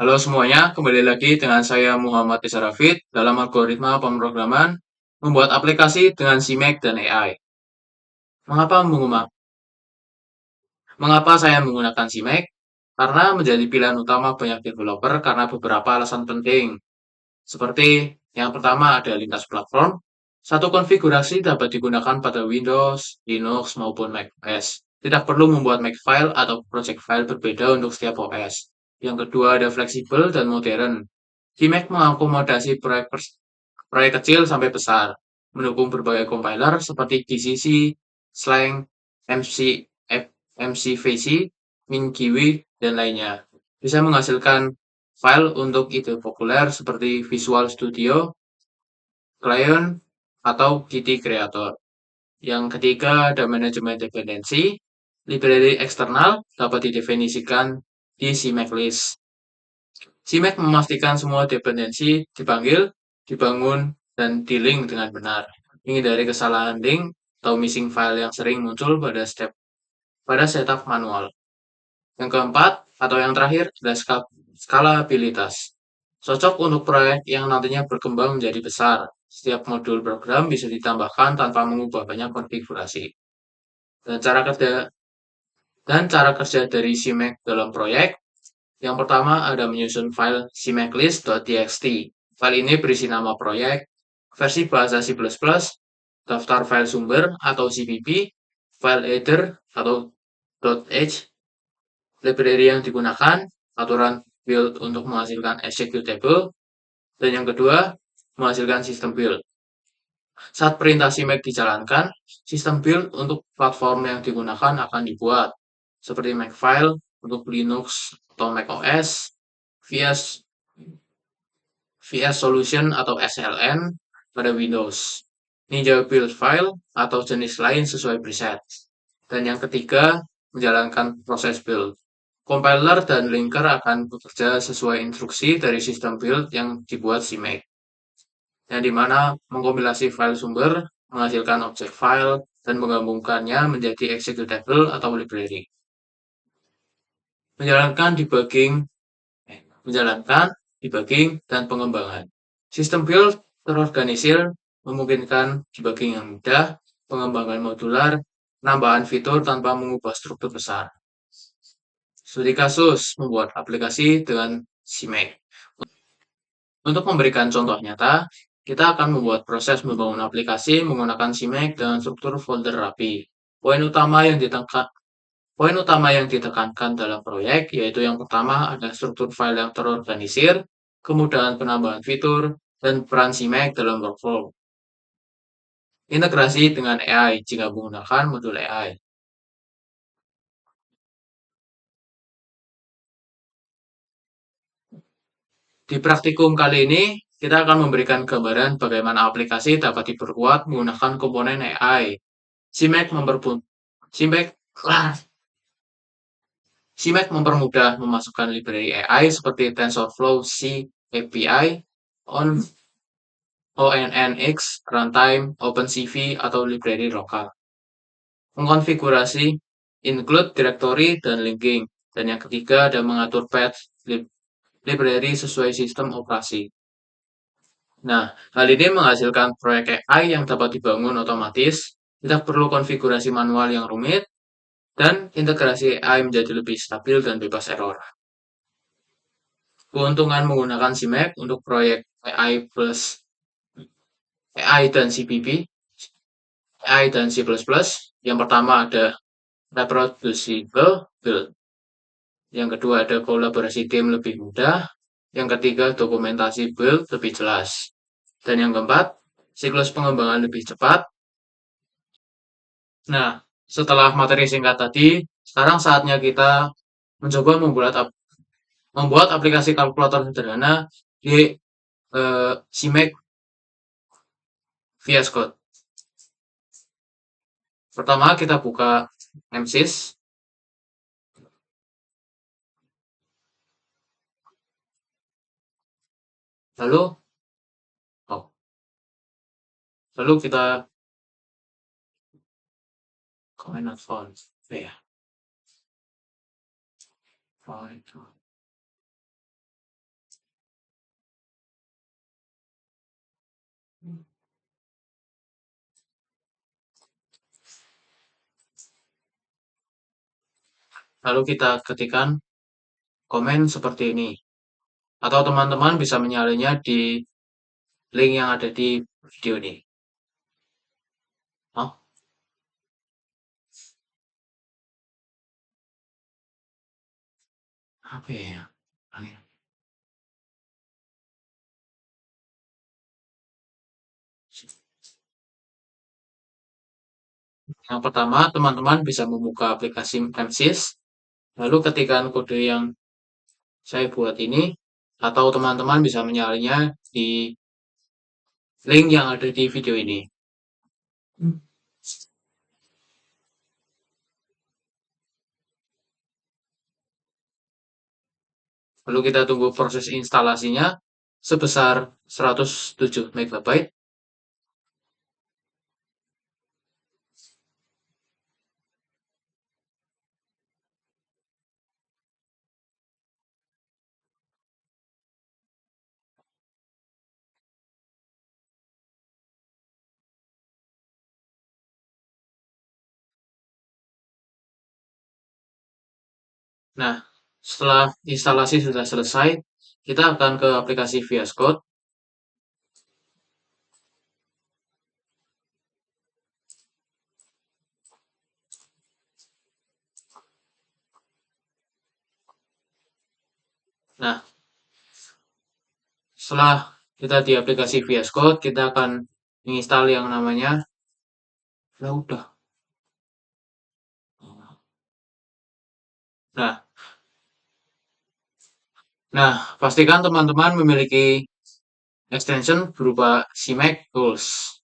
Halo semuanya, kembali lagi dengan saya Muhammad Isarafid dalam algoritma pemrograman membuat aplikasi dengan CMake dan AI. Mengapa Mengapa saya menggunakan CMake? Karena menjadi pilihan utama banyak developer karena beberapa alasan penting. Seperti yang pertama ada lintas platform. Satu konfigurasi dapat digunakan pada Windows, Linux, maupun macOS. Tidak perlu membuat makefile atau project file berbeda untuk setiap OS. Yang kedua ada fleksibel dan modern. CMake mengakomodasi proyek kecil sampai besar, mendukung berbagai compiler seperti GCC, Slang, MCVC, MinGW, dan lainnya. Bisa menghasilkan file untuk ide populer seperti Visual Studio, Client, atau Qt Creator. Yang ketiga ada manajemen dependensi. Library eksternal dapat didefinisikan di CMake list. CMake memastikan semua dependensi dipanggil, dibangun, dan di-link dengan benar. Menghindari kesalahan link atau missing file yang sering muncul pada setup manual. Yang keempat, atau yang terakhir, adalah skalabilitas. Cocok untuk proyek yang nantinya berkembang menjadi besar. Setiap modul program bisa ditambahkan tanpa mengubah banyak konfigurasi. Dan cara kerja dari CMake dalam proyek, yang pertama ada menyusun file cmakelist.txt. File ini berisi nama proyek, versi bahasa C++, daftar file sumber atau CPP, file header atau .h, library yang digunakan, aturan build untuk menghasilkan executable, dan yang kedua, menghasilkan sistem build. Saat perintah CMake dijalankan, sistem build untuk platform yang digunakan akan dibuat, seperti Makefile untuk Linux atau macOS, VS, VS Solution atau SLN pada Windows, Ninja Build File atau jenis lain sesuai preset. Dan yang ketiga, menjalankan proses build. Compiler dan linker akan bekerja sesuai instruksi dari sistem build yang dibuat CMake, yang dimana mengkompilasi file sumber, menghasilkan objek file, dan menggabungkannya menjadi executable atau library. Menjalankan debugging, menjalankan debugging dan pengembangan. Sistem build terorganisir memungkinkan debugging yang mudah, pengembangan modular, penambahan fitur tanpa mengubah struktur besar. Studi kasus membuat aplikasi dengan CMake. Untuk memberikan contoh nyata, kita akan membuat proses membangun aplikasi menggunakan CMake dengan struktur folder rapi. Poin utama yang ditekankan dalam proyek yaitu yang pertama ada struktur file yang terorganisir, kemudahan penambahan fitur, dan peran CMake dalam workflow. Integrasi dengan AI jika menggunakan modul AI. Di praktikum kali ini, kita akan memberikan gambaran bagaimana aplikasi dapat diperkuat menggunakan komponen AI. CMake CMake, CMake mempermudah memasukkan library AI seperti TensorFlow C API, ONNX, Runtime, OpenCV, atau library lokal. Mengkonfigurasi, include directory, dan linking. Dan yang ketiga ada mengatur path library sesuai sistem operasi. Nah, hal ini menghasilkan proyek AI yang dapat dibangun otomatis, tidak perlu konfigurasi manual yang rumit, dan integrasi AI menjadi lebih stabil dan bebas error. Keuntungan menggunakan CMake untuk proyek AI plus AI dan CPP, AI dan C++. Yang pertama ada reproducible build. Yang kedua ada kolaborasi tim lebih mudah. Yang ketiga dokumentasi build lebih jelas. Dan yang keempat, siklus pengembangan lebih cepat. Nah, setelah materi singkat tadi, sekarang saatnya kita mencoba membuat aplikasi kalkulator sederhana di CMake VS Code. Pertama kita buka MSys. Lalu oh, lalu kita comment not found. Ya. Lalu kita ketikkan komen seperti ini. Atau teman-teman bisa menyalinnya di link yang ada di video ini. Oh, apa ya? Yang pertama, teman-teman bisa membuka aplikasi MSIS, lalu ketikkan kode yang saya buat ini, atau teman-teman bisa menyalinnya di link yang ada di video ini. Lalu kita tunggu proses instalasinya sebesar 107 MB. Nah, setelah instalasi sudah selesai, kita akan ke aplikasi VS Code. Nah, setelah kita di aplikasi VS Code, kita akan menginstal yang namanya, nah udah. Nah, pastikan teman-teman memiliki extension berupa CMake Tools.